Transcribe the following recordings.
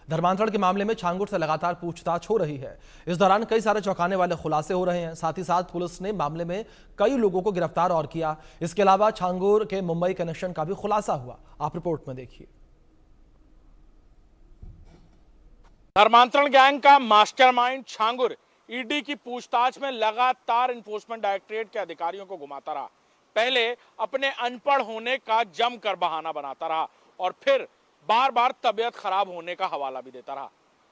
धर्मांतरण के मामले में छांगुर से लगातार पूछताछ हो रही है। इस दौरान कई सारे चौंकाने वाले खुलासे हो रहे हैं। साथ ही साथ पुलिस ने मामले में कई लोगों को गिरफ्तार और किया। इसके अलावा छांगुर के मुंबई कनेक्शन का भी खुलासा हुआ। आप रिपोर्ट में देखिए। धर्मांतरण गैंग का मास्टरमाइंड छांगुर ईडी की पूछताछ में लगातार इन्फोर्समेंट डायरेक्टरेट के अधिकारियों को घुमाता रहा। पहले अपने अनपढ़ होने का जमकर बहाना बनाता रहा और फिर बार बार तबीयत खराब होने का हवाला भी देता रहा।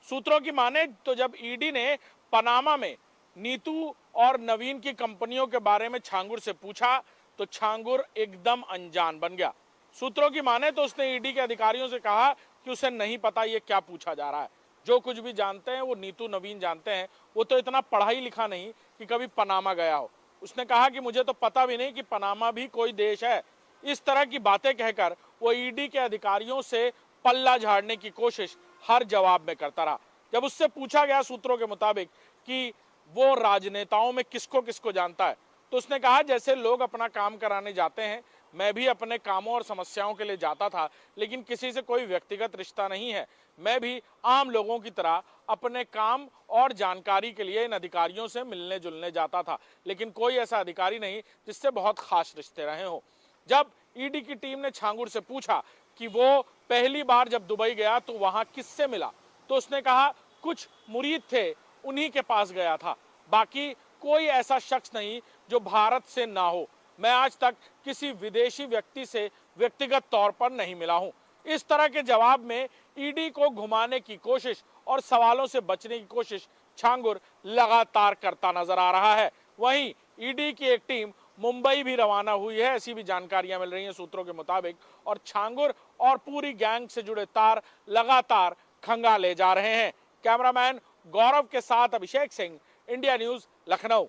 सूत्रों की माने तो जब ईडी ने पनामा में नीतू और नवीन की कंपनियों के बारे में छांगुर से पूछा तो छांगुर एकदम अनजान बन गया। सूत्रों की माने तो उसने ईडी के अधिकारियों से कहा कि उसे नहीं पता ये क्या पूछा जा रहा है। जो कुछ भी जानते हैं वो नीतू नवीन जानते हैं। वो तो इतना पढ़ा ही लिखा नहीं कि कभी पनामा गया हो। उसने कहा कि मुझे तो पता भी नहीं कि पनामा भी कोई देश है। इस तरह की बातें कहकर वो ईडी के अधिकारियों से पल्ला झाड़ने की कोशिश हर जवाब में करता रहा। जब उससे पूछा गया सूत्रों के मुताबिक कि वो राजनेताओं में किसको किसको जानता है तो उसने कहा जैसे लोग अपना काम कराने जाते हैं मैं भी अपने कामों और समस्याओं के लिए जाता था, लेकिन किसी से कोई व्यक्तिगत रिश्ता नहीं है। मैं भी आम लोगों की तरह अपने काम और जानकारी के लिए इन अधिकारियों से मिलने जुलने जाता था, लेकिन कोई ऐसा अधिकारी नहीं जिससे बहुत खास रिश्ते रहे हो। जब ईडी की टीम ने छांगुर से पूछा कि वो पहली बार जब दुबई गया तो वहां किससे मिला तो उसने कहा कुछ मुरीद थे उन्हीं के पास गया था, बाकी कोई ऐसा शख्स नहीं जो भारत से ना हो। मैं आज तक किसी विदेशी व्यक्ति से व्यक्तिगत तौर पर नहीं मिला हूं। इस तरह के जवाब में ईडी को घुमाने की कोशिश और सवालों से बचने की कोशिश छांगुर लगातार करता नजर आ रहा है। वहीं ईडी की एक टीम मुंबई भी रवाना हुई है, ऐसी भी जानकारियां मिल रही हैं सूत्रों के मुताबिक। और छांगुर और पूरी गैंग से जुड़े तार लगातार खंगाले जा रहे हैं। कैमरामैन गौरव के साथ Abhishek Singh, India News, Lucknow.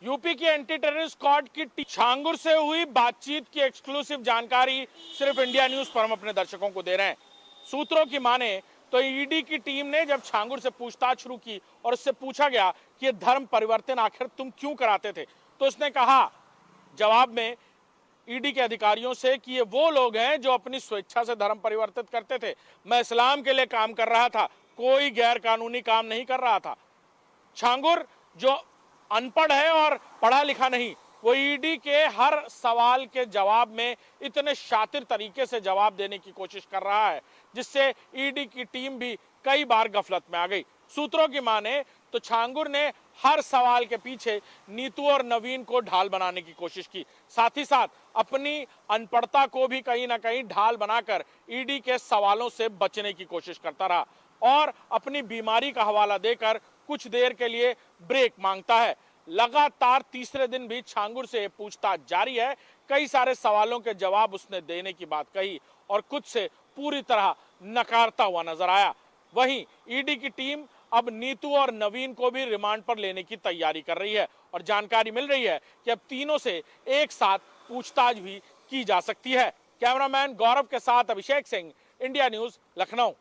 UP की एंटी टेररिस्ट स्क्वाड की छांगुर से हुई बातचीत की एक्सक्लूसिव जानकारी सिर्फ इंडिया न्यूज पर हम अपने दर्शकों को दे रहे हैं। सूत्रों की माने तो ईडी की टीम ने जब छांगुर से पूछताछ शुरू की और उससे पूछा गया कि ये धर्म परिवर्तन आखिर तुम क्यों कराते थे तो उसने कहा जवाब में ईडी के अधिकारियों से कि ये वो लोग हैं जो अपनी स्वेच्छा से धर्म परिवर्तित करते थे। मैं इस्लाम के लिए काम कर रहा था, कोई गैर कानूनी काम नहीं कर रहा था। छांगुर जो अनपढ़ है और पढ़ा लिखा नहीं, वो ईडी के हर सवाल के जवाब में इतने शातिर तरीके से जवाब देने की कोशिश कर रहा है जिससे ईडी की टीम भी कई बार गफलत में आ गई। सूत्रों की माने तो छांगुर ने हर सवाल के पीछे नीतू और नवीन को ढाल बनाने की कोशिश की, साथ ही साथ अपनी अनपढ़ता को भी कहीं ना कहीं ढाल बनाकर ईडी के सवालों से बचने की कोशिश करता रहा और अपनी बीमारी का हवाला देकर कुछ देर के लिए ब्रेक मांगता है। लगातार तीसरे दिन भी छांगुर से पूछताछ जारी है। कई सारे सवालों के जवाब उसने देने की बात कही और कुछ से पूरी तरह नकारता हुआ नजर आया। वहीं ईडी की टीम अब नीतू और नवीन को भी रिमांड पर लेने की तैयारी कर रही है और जानकारी मिल रही है कि अब तीनों से एक साथ पूछताछ भी की जा सकती है। कैमरामैन गौरव के साथ अभिषेक सिंह, इंडिया न्यूज, लखनऊ।